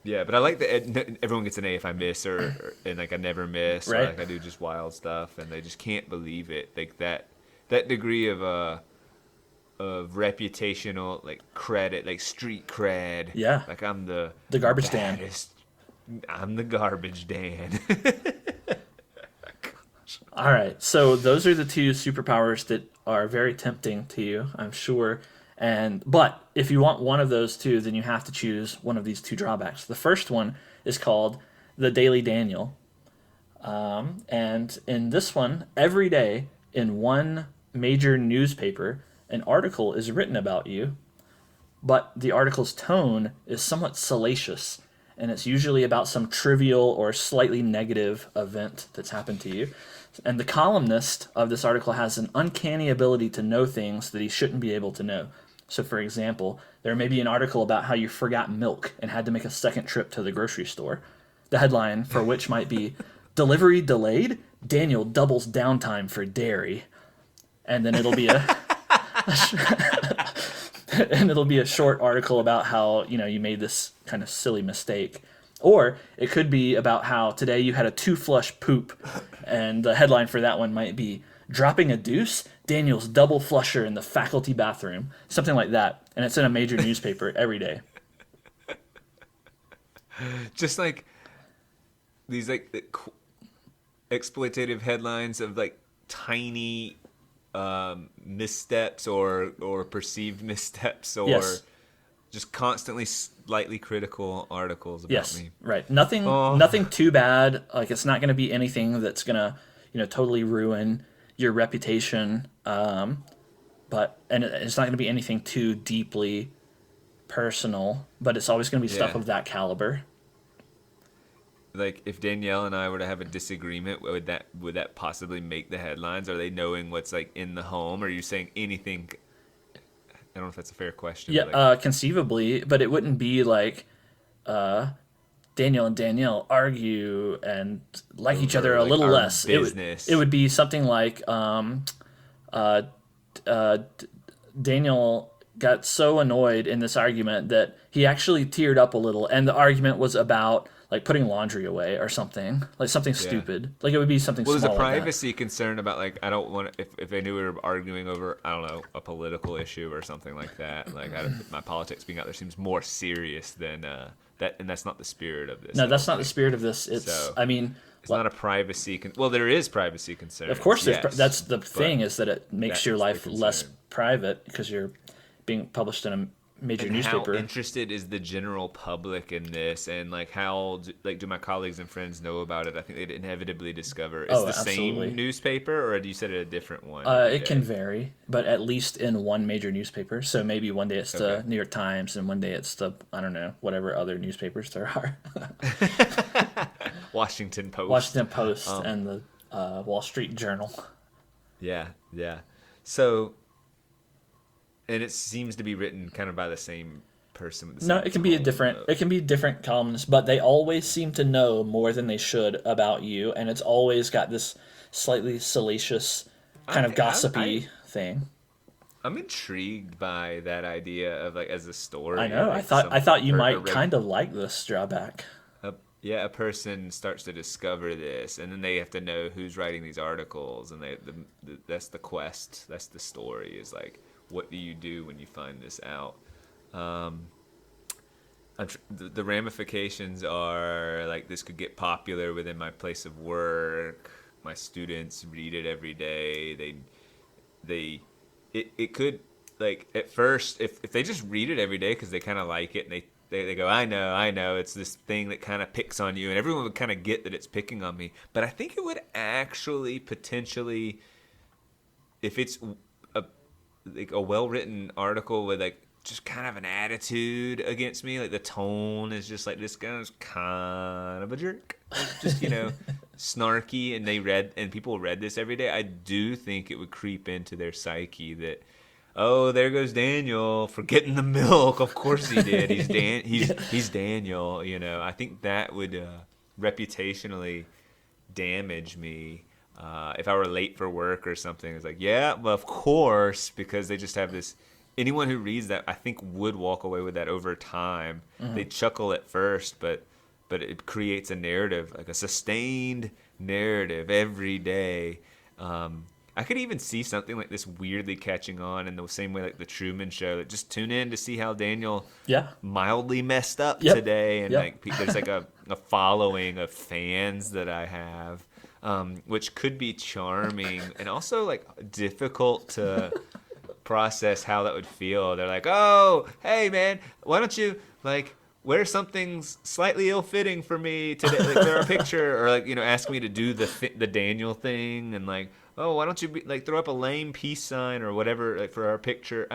[SPEAKER 3] Yeah, but I like that everyone gets an A if I miss, and like I never miss,
[SPEAKER 2] right.
[SPEAKER 3] Or like I do just wild stuff, and they just can't believe it. Like that degree of reputational, like, credit, like street cred.
[SPEAKER 2] Yeah.
[SPEAKER 3] Like, I'm the
[SPEAKER 2] garbage Dan.
[SPEAKER 3] I'm the garbage Dan.
[SPEAKER 2] All right, so those are the two superpowers that are very tempting to you, I'm sure. But if you want one of those two, then you have to choose one of these two drawbacks. The first one is called the Daily Daniel. And in this one, every day in one major newspaper, an article is written about you, but the article's tone is somewhat salacious, and it's usually about some trivial or slightly negative event that's happened to you. And the columnist of this article has an uncanny ability to know things that he shouldn't be able to know. So, for example, there may be an article about how you forgot milk and had to make a second trip to the grocery store. The headline for which might be, "Delivery delayed? Daniel doubles downtime for dairy." And then it'll be a short article about how, you made this kind of silly mistake. Or it could be about how today you had a 2-flush poop, and the headline for that one might be, "Dropping a deuce? Daniel's double flusher in the faculty bathroom." Something like that. And it's in a major newspaper every day.
[SPEAKER 3] Just like these like exploitative headlines of like tiny missteps or perceived missteps, or just constantly slightly critical articles about me.
[SPEAKER 2] Right. Nothing too bad. Like, it's not going to be anything that's going to, totally ruin your reputation. And it's not going to be anything too deeply personal, but it's always going to be stuff of that caliber.
[SPEAKER 3] Like, if Danielle and I were to have a disagreement, would that possibly make the headlines? Are they knowing what's like in the home? Or are you saying anything? I don't know if that's a fair question.
[SPEAKER 2] Yeah, conceivably, but it wouldn't be like Daniel and Danielle argue and like each other a little less.
[SPEAKER 3] Business.
[SPEAKER 2] It would be something like Daniel got so annoyed in this argument that he actually teared up a little, and the argument was about like putting laundry away or something, like something stupid. Like, it would be something small.
[SPEAKER 3] Well, there's a
[SPEAKER 2] like
[SPEAKER 3] privacy concern about, like, I don't want if I knew we were arguing over, I don't know, a political issue or something like that. Like, my politics being out there seems more serious than that, and that's not the spirit of this.
[SPEAKER 2] No, that's not the spirit of this. It's, I mean,
[SPEAKER 3] It's not a privacy. Well, there is privacy concern.
[SPEAKER 2] Of course,
[SPEAKER 3] yes,
[SPEAKER 2] that's the thing, is that it makes your life less
[SPEAKER 3] concern.
[SPEAKER 2] private because you're being published in a major newspaper.
[SPEAKER 3] How interested is the general public in this, and like how do my colleagues and friends know about it? I think they'd inevitably discover. Is the
[SPEAKER 2] absolutely.
[SPEAKER 3] same newspaper, or do you said it a different one?
[SPEAKER 2] It can vary, but at least in one major newspaper. So maybe one day it's the New York Times, and one day it's the, I don't know, whatever other newspapers there are.
[SPEAKER 3] Washington Post,
[SPEAKER 2] and the Wall Street Journal.
[SPEAKER 3] Yeah. So, and it seems to be written kind of by the same person. With the
[SPEAKER 2] No,
[SPEAKER 3] same
[SPEAKER 2] it can be different columnists, but they always seem to know more than they should about you, and it's always got this slightly salacious kind of gossipy thing.
[SPEAKER 3] I'm intrigued by that idea of like as a story.
[SPEAKER 2] I know.
[SPEAKER 3] Like
[SPEAKER 2] I thought you might kind of like this drawback.
[SPEAKER 3] A person starts to discover this, and then they have to know who's writing these articles, and that's the quest. That's the story. Is like, what do you do when you find this out? The ramifications are like this could get popular within my place of work. My students read it every day. It could, like, at first, if they just read it every day because they kind of like it, and they go, I know, it's this thing that kind of picks on you, and everyone would kind of get that it's picking on me. But I think it would actually potentially, if it's a well-written article with like just kind of an attitude against me, like the tone is just like, this guy's kind of a jerk, just snarky, and people read this every day. I do think it would creep into their psyche that, oh, there goes Daniel forgetting the milk. Of course he did. He's Daniel. I think that would reputationally damage me if I were late for work or something. It's like, yeah, well, of course, because they just have this. Anyone who reads that, I think, would walk away with that over time. Mm-hmm. They chuckle at first, but it creates a narrative, like a sustained narrative every day. I could even see something like this weirdly catching on in the same way like the Truman Show. Like, just tune in to see how Daniel mildly messed up today, and like there's like a following of fans that I have, which could be charming and also like difficult to process how that would feel. They're like, oh, hey man, why don't you like wear something slightly ill-fitting for me today, like for our picture, or like ask me to do the Daniel thing, and like, oh, why don't you throw up a lame peace sign or whatever, like for our picture,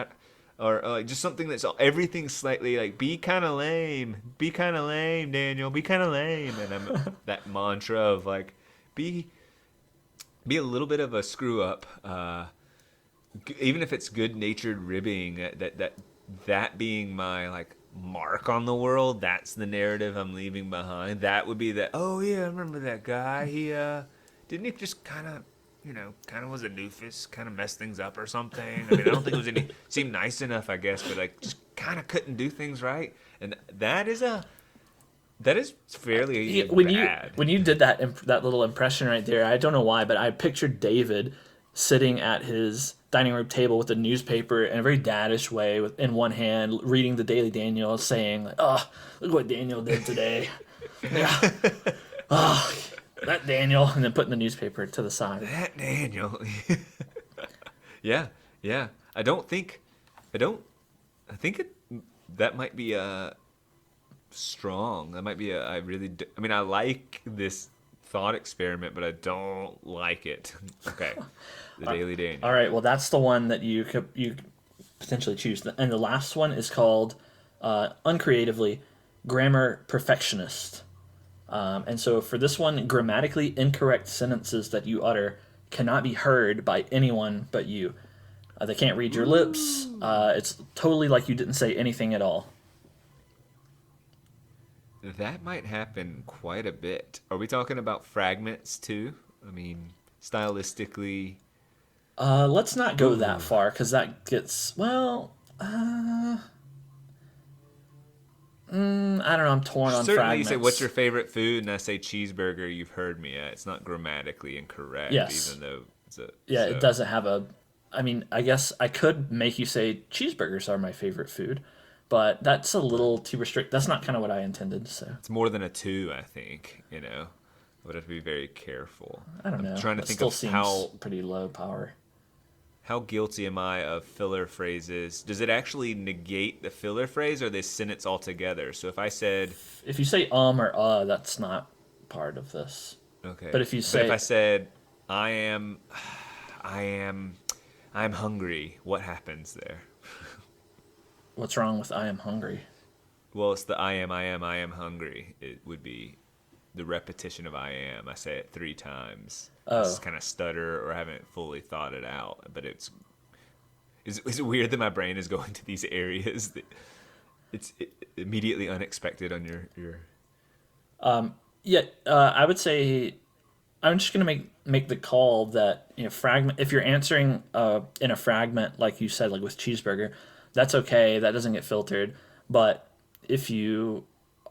[SPEAKER 3] or like just something that's everything slightly like, be kind of lame, Daniel, be kind of lame, and I'm that mantra of like, be a little bit of a screw up, even if it's good-natured ribbing, that being my like mark on the world. That's the narrative I'm leaving behind. That would be that, oh yeah, I remember that guy, he didn't he just kind of was a doofus, kind of messed things up or something. I mean, I don't think it was seemed nice enough, I guess, but like just kind of couldn't do things right. And that is fairly bad.
[SPEAKER 2] When you did that little impression right there, I don't know why, but I pictured David sitting at his dining room table with a newspaper in a very daddish way, in one hand, reading the Daily Daniel, saying, like, oh, look what Daniel did today. Yeah. Oh, that Daniel, and then putting the newspaper to the side.
[SPEAKER 3] That Daniel. Yeah. I think that might be strong. That might be I like this thought experiment, but I don't like it. Okay. The Daily Daniel.
[SPEAKER 2] All right, well, that's the one that you potentially choose. And the last one is called, uncreatively, Grammar Perfectionist. And so for this one, grammatically incorrect sentences that you utter cannot be heard by anyone but you. They can't read your lips. It's totally like you didn't say anything at all.
[SPEAKER 3] That might happen quite a bit. Are we talking about fragments too? I mean, stylistically.
[SPEAKER 2] Let's not go that far, because that gets, I don't know, I'm torn on
[SPEAKER 3] Certainly
[SPEAKER 2] fragments.
[SPEAKER 3] You say, what's your favorite food? And I say cheeseburger, you've heard me. It's not grammatically incorrect,
[SPEAKER 2] yes.
[SPEAKER 3] Even though
[SPEAKER 2] it doesn't have I guess I could make you say cheeseburgers are my favorite food, but that's a little too restricted. That's not kind of what I intended, so.
[SPEAKER 3] It's more than a 2, I think, I would have to be very careful.
[SPEAKER 2] I don't know.
[SPEAKER 3] I'm trying to
[SPEAKER 2] It
[SPEAKER 3] think
[SPEAKER 2] still
[SPEAKER 3] of
[SPEAKER 2] seems pretty low power.
[SPEAKER 3] how guilty am I of filler phrases? Does it actually negate the filler phrase, or they sentence altogether? So if I said,
[SPEAKER 2] If you say or that's not part of this.
[SPEAKER 3] okay,
[SPEAKER 2] But if you
[SPEAKER 3] but if
[SPEAKER 2] say
[SPEAKER 3] I said, I am, I am, I'm hungry, what happens there?
[SPEAKER 2] what's wrong with I am hungry?
[SPEAKER 3] Well, it's the I am hungry. It would be the repetition of I am. I say it 3 times. I just kind of stutter or haven't fully thought it out. But is it weird that my brain is going to these areas that it's immediately unexpected on your
[SPEAKER 2] Yeah, I would say I'm just gonna make the call that fragment. If you're answering in a fragment, like you said, like with cheeseburger, that's okay. That doesn't get filtered. But if you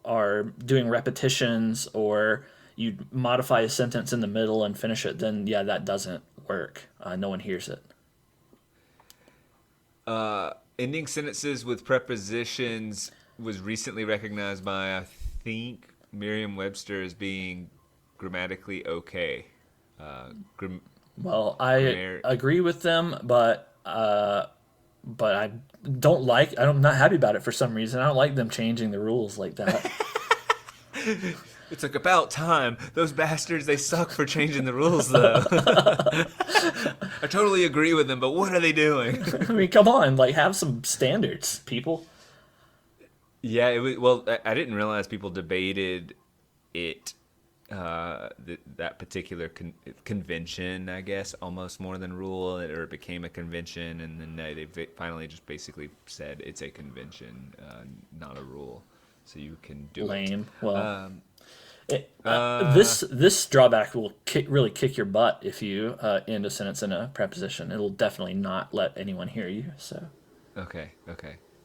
[SPEAKER 2] are doing repetitions or you modify a sentence in the middle and finish it, then yeah, that doesn't work. No one hears it.
[SPEAKER 3] ending sentences with prepositions was recently recognized by, I think, Merriam-Webster as being grammatically okay.
[SPEAKER 2] Well, I agree with them, but I don't like. I'm not happy about it for some reason. I don't like them changing the rules like that.
[SPEAKER 3] It's like about time. Those bastards, they suck for changing the rules, though. I totally agree with them, but what are they doing?
[SPEAKER 2] I mean, come on, like have some standards, people.
[SPEAKER 3] Yeah, it was, well, I didn't realize people debated it, that particular convention, I guess, almost more than rule, or it became a convention, and then they finally just basically said it's a convention, not a rule, so you can do
[SPEAKER 2] Lame.
[SPEAKER 3] it.
[SPEAKER 2] Well, this drawback will really kick your butt if you end a sentence in a preposition. It'll definitely not let anyone hear you. So.
[SPEAKER 3] Okay.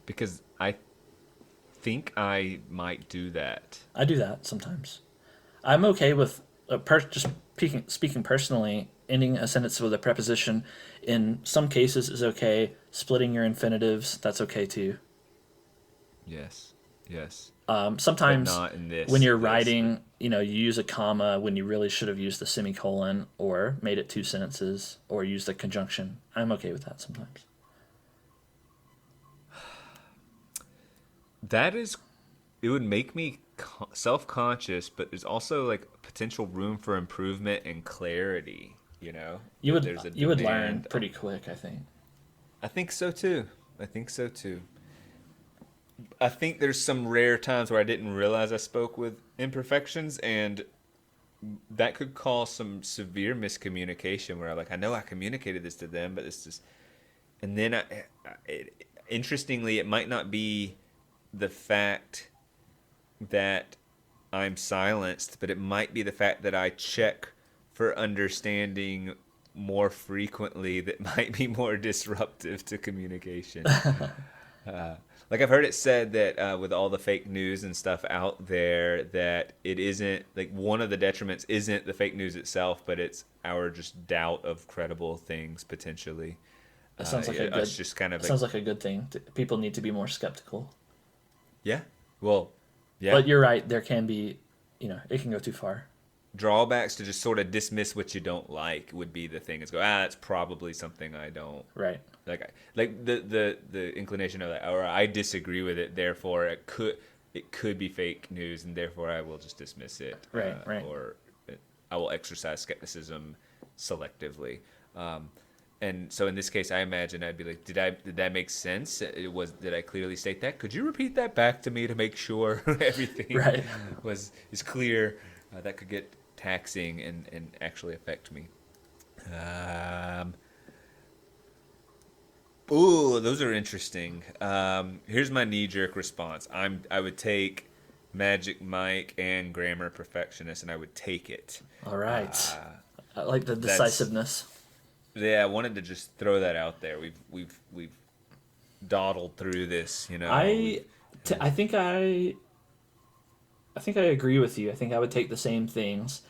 [SPEAKER 3] Because I think I might do that.
[SPEAKER 2] I do that sometimes. I'm okay with just speaking personally. Ending a sentence with a preposition in some cases is okay. Splitting your infinitives, that's okay too.
[SPEAKER 3] Yes.
[SPEAKER 2] Sometimes
[SPEAKER 3] but not in this,
[SPEAKER 2] when you're writing, you use a comma when you really should have used the semicolon or made it 2 sentences or used a conjunction. I'm okay with that sometimes.
[SPEAKER 3] It would make me self-conscious, but there's also like potential room for improvement and clarity,
[SPEAKER 2] You would learn pretty quick, I think.
[SPEAKER 3] I think so too. I think there's some rare times where I didn't realize I spoke with imperfections, and that could cause some severe miscommunication where I know I communicated this to them, but this is, and then interestingly, it might not be the fact that I'm silenced, but it might be the fact that I check for understanding more frequently that might be more disruptive to communication. Like I've heard it said that with all the fake news and stuff out there, that it isn't like one of the detriments isn't the fake news itself, but it's our just doubt of credible things potentially.
[SPEAKER 2] That sounds like sounds like a good thing. People need to be more skeptical.
[SPEAKER 3] Yeah. Well, yeah.
[SPEAKER 2] But you're right. There can be, it can go too far.
[SPEAKER 3] Drawbacks to just sort of dismiss what you don't like would be the thing. Is go, that's probably something I don't.
[SPEAKER 2] Right.
[SPEAKER 3] Like the inclination of that, or I disagree with it, therefore it could be fake news, and therefore I will just dismiss it.
[SPEAKER 2] Right.
[SPEAKER 3] Or I will exercise skepticism selectively. And so in this case, I imagine I'd be like, did that make sense? Did I clearly state that? Could you repeat that back to me to make sure everything is clear? That could get taxing and actually affect me. Ooh, those are interesting. Here's my knee-jerk response. I would take Magic Mike and Grammar Perfectionist, and I would take it.
[SPEAKER 2] All right. I like the decisiveness.
[SPEAKER 3] Yeah, I wanted to just throw that out there. We've dawdled through this,
[SPEAKER 2] I think I agree with you. I think I would take the same things.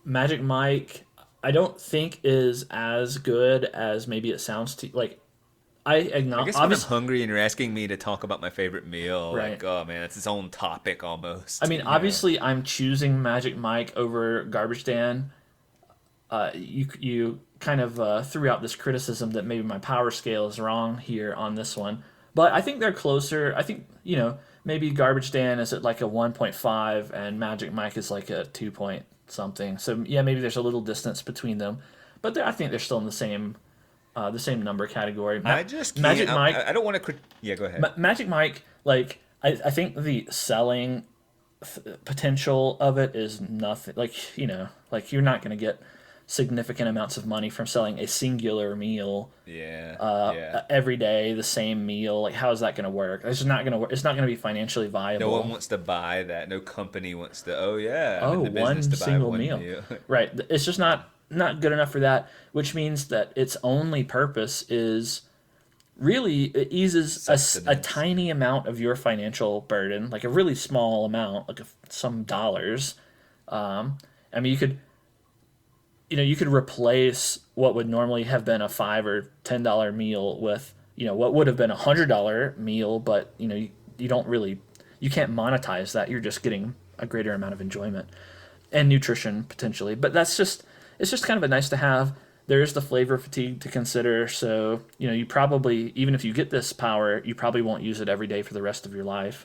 [SPEAKER 2] Magic Mike, I don't think is as good as maybe it sounds to like. I
[SPEAKER 3] guess when I'm hungry and you're asking me to talk about my favorite meal,
[SPEAKER 2] right.
[SPEAKER 3] like, oh man, it's its own topic almost.
[SPEAKER 2] I mean, obviously, I'm choosing Magic Mike over Garbage Dan. You kind of threw out this criticism that maybe my power scale is wrong here on this one, but I think they're closer. I think maybe Garbage Dan is at like a 1.5 and Magic Mike is like a 2 point something. So yeah, maybe there's a little distance between them, but I think they're still in the same number category.
[SPEAKER 3] I just can't, Magic Mike. I don't want to. Yeah, go ahead.
[SPEAKER 2] Magic Mike, like I think the selling potential of it is nothing. Like you're not going to get significant amounts of money from selling a singular meal. Every day, the same meal. Like, how is that going to work? It's just not going to work. It's not going to be financially viable.
[SPEAKER 3] No one wants to buy that. No company wants to. I'm in the business to buy
[SPEAKER 2] single meal. Right. It's just not good enough for that. Which means that its only purpose is really it eases a tiny amount of your financial burden, like a really small amount, like some dollars. I mean, you could replace what would normally have been a $5 or $10 meal with, what would have been $100 meal, but you can't monetize that. You're just getting a greater amount of enjoyment and nutrition potentially. But it's just kind of a nice to have. There is the flavor fatigue to consider. So you probably, even if you get this power, you probably won't use it every day for the rest of your life.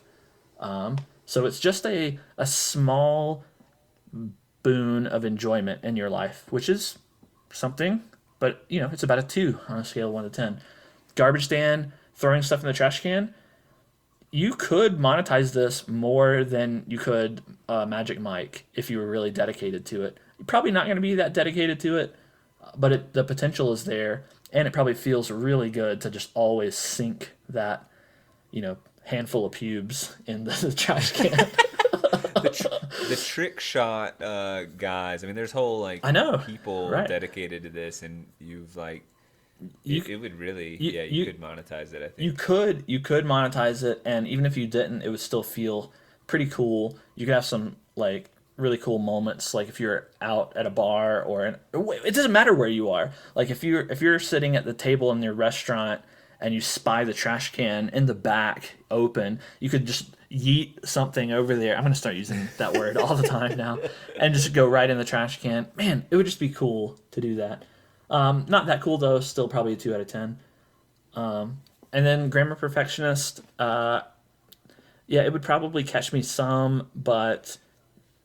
[SPEAKER 2] So it's just a small boon of enjoyment in your life, which is something, but it's about a 2 on a scale of 1 to 10. Garbage Dan, throwing stuff in the trash can, you could monetize this more than you could Magic Mike if you were really dedicated to it. You're probably not going to be that dedicated to it, but the potential is there, and it probably feels really good to just always sink that handful of pubes in the trash can.
[SPEAKER 3] The trick shot guys, I mean, there's whole people dedicated to this, and you've it would really you could monetize it. I think you could monetize it, and even if you didn't, it would still feel pretty cool. You could have some really cool moments, like if you're out at a bar it doesn't matter where you are. Like if you're sitting at the table in your restaurant and you spy the trash can in the back open, you could just yeet something over there. I'm going to start using that word all the time now. And just go right in the trash can. Man, it would just be cool to do that. Not that cool, though. Still probably a 2 out of 10. And then Grammar Perfectionist. It would probably catch me some, but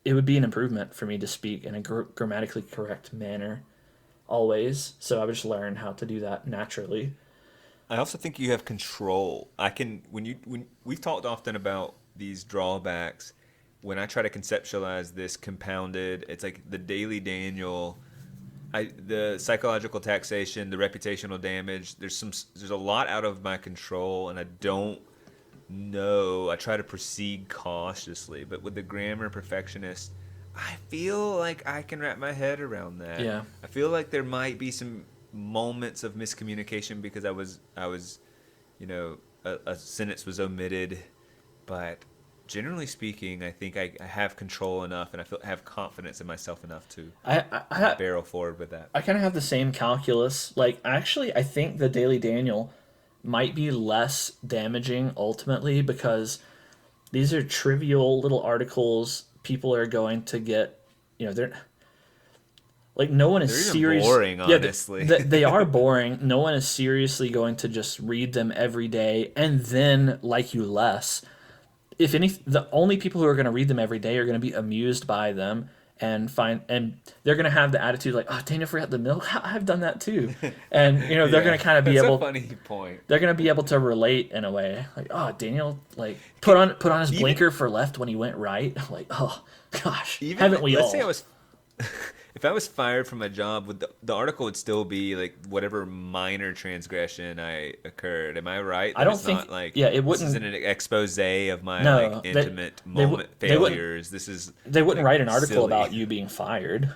[SPEAKER 3] it would be an improvement for me to speak in a grammatically correct manner always. So I would just learn how to do that naturally. I also think you have control. When we've talked often about these drawbacks, when I try to conceptualize this compounded, it's like the daily Daniel, the psychological taxation, the reputational damage. There's a lot out of my control, and I don't know. I try to proceed cautiously, but with the Grammar Perfectionist, I feel like I can wrap my head around that.
[SPEAKER 2] Yeah.
[SPEAKER 3] I feel like there might be some moments of miscommunication because I was a sentence was omitted, but generally speaking, I think I have control enough, and I have confidence in myself enough to barrel forward with that.
[SPEAKER 2] I kind of have the same calculus. Actually, I think the Daily Daniel might be less damaging ultimately because these are trivial little articles. People are going to get, they're no one is serious.
[SPEAKER 3] Boring, honestly.
[SPEAKER 2] They are boring. No one is seriously going to just read them every day and then like you less. If the only people who are going to read them every day are going to be amused by them and they're going to have the attitude like, oh, Daniel forgot the milk. I've done that too. And they're going to kind of be able.
[SPEAKER 3] That's a funny point.
[SPEAKER 2] They're going to be able to relate in a way, like, oh, Daniel put on his blinker for left when he went right. Like, oh gosh, haven't we all?
[SPEAKER 3] Say if I was fired from a job, the article would still be like whatever minor transgression occurred. Am I right?
[SPEAKER 2] I don't think. It wouldn't.
[SPEAKER 3] This isn't an expose of my intimate failures.
[SPEAKER 2] They wouldn't write an article about you being fired.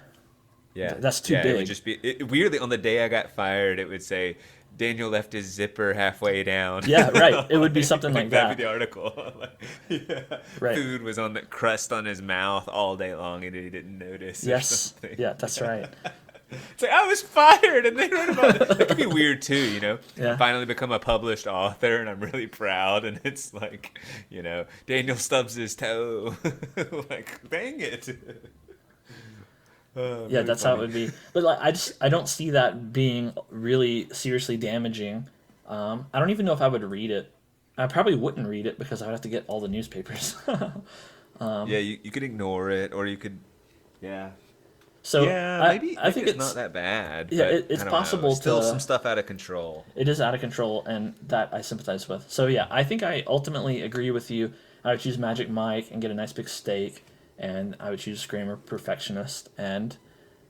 [SPEAKER 3] Yeah,
[SPEAKER 2] that's too big.
[SPEAKER 3] It would just be weirdly on the day I got fired. It would say Daniel left his zipper halfway down.
[SPEAKER 2] Yeah, right. It would be something like that.
[SPEAKER 3] That'd be the article.
[SPEAKER 2] Right.
[SPEAKER 3] Food was on the crust on his mouth all day long, and he didn't notice.
[SPEAKER 2] Yes. Yeah, that's right.
[SPEAKER 3] It's like, I was fired, and they wrote about it. That could be weird too, you know.
[SPEAKER 2] Yeah.
[SPEAKER 3] I finally become a published author, and I'm really proud. And it's like, Daniel stubs his toe. Like, dang it.
[SPEAKER 2] Yeah,
[SPEAKER 3] Really
[SPEAKER 2] that's
[SPEAKER 3] funny.
[SPEAKER 2] how it would be. But like, I don't see that being really seriously damaging. I don't even know if I would read it. I probably wouldn't read it because I would have to get all the newspapers.
[SPEAKER 3] Yeah, you could ignore it, or you could, yeah.
[SPEAKER 2] So
[SPEAKER 3] Yeah, maybe
[SPEAKER 2] I think
[SPEAKER 3] it's not that bad.
[SPEAKER 2] Yeah,
[SPEAKER 3] but
[SPEAKER 2] it's
[SPEAKER 3] I don't know.
[SPEAKER 2] possible
[SPEAKER 3] Still
[SPEAKER 2] to.
[SPEAKER 3] some stuff out of control.
[SPEAKER 2] It is out of control, and that I sympathize with. So yeah, I think I ultimately agree with you. I would choose Magic Mike and get a nice big steak, and I would choose Screamer Perfectionist and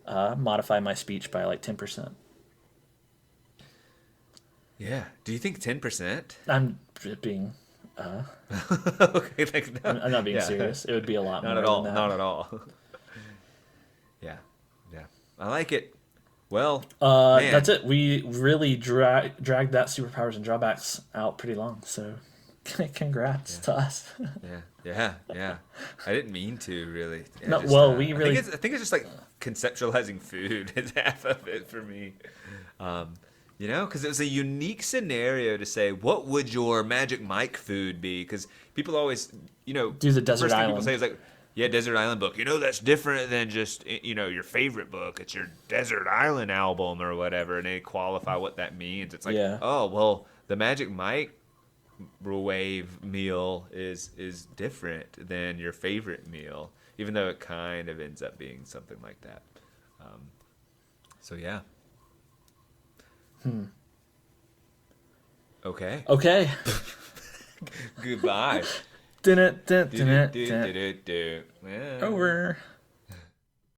[SPEAKER 2] modify my speech by like 10%.
[SPEAKER 3] Yeah. Do you think 10%?
[SPEAKER 2] I'm being.
[SPEAKER 3] Okay, like, no.
[SPEAKER 2] I'm not being
[SPEAKER 3] Yeah.
[SPEAKER 2] serious. It would be a lot
[SPEAKER 3] Not
[SPEAKER 2] more
[SPEAKER 3] at all.
[SPEAKER 2] than that.
[SPEAKER 3] Not at all. Yeah. Yeah. I like it. Well, man.
[SPEAKER 2] That's it. We really dragged that Superpowers and Drawbacks out pretty long. So, congrats to us.
[SPEAKER 3] Yeah. I didn't mean to really. Yeah,
[SPEAKER 2] No, well, we
[SPEAKER 3] I
[SPEAKER 2] really-
[SPEAKER 3] think it's just like conceptualizing food is half of it for me. Because it was a unique scenario to say, what would your Magic Mike food be? Because people always,
[SPEAKER 2] Do the Desert
[SPEAKER 3] first thing
[SPEAKER 2] Island.
[SPEAKER 3] people say is like, yeah, Desert Island book. That's different than just, your favorite book. It's your Desert Island album or whatever, and they qualify what that means. It's like,
[SPEAKER 2] Yeah.
[SPEAKER 3] oh, well, the Magic Mike wave meal is different than your favorite meal, even though it kind of ends up being something like that. So, yeah. Okay.
[SPEAKER 2] Okay.
[SPEAKER 3] Goodbye.
[SPEAKER 2] Dun-dun, dun,
[SPEAKER 3] Do,
[SPEAKER 2] dun,
[SPEAKER 3] do,
[SPEAKER 2] dun.
[SPEAKER 3] do, do, do. Yeah.
[SPEAKER 2] Over.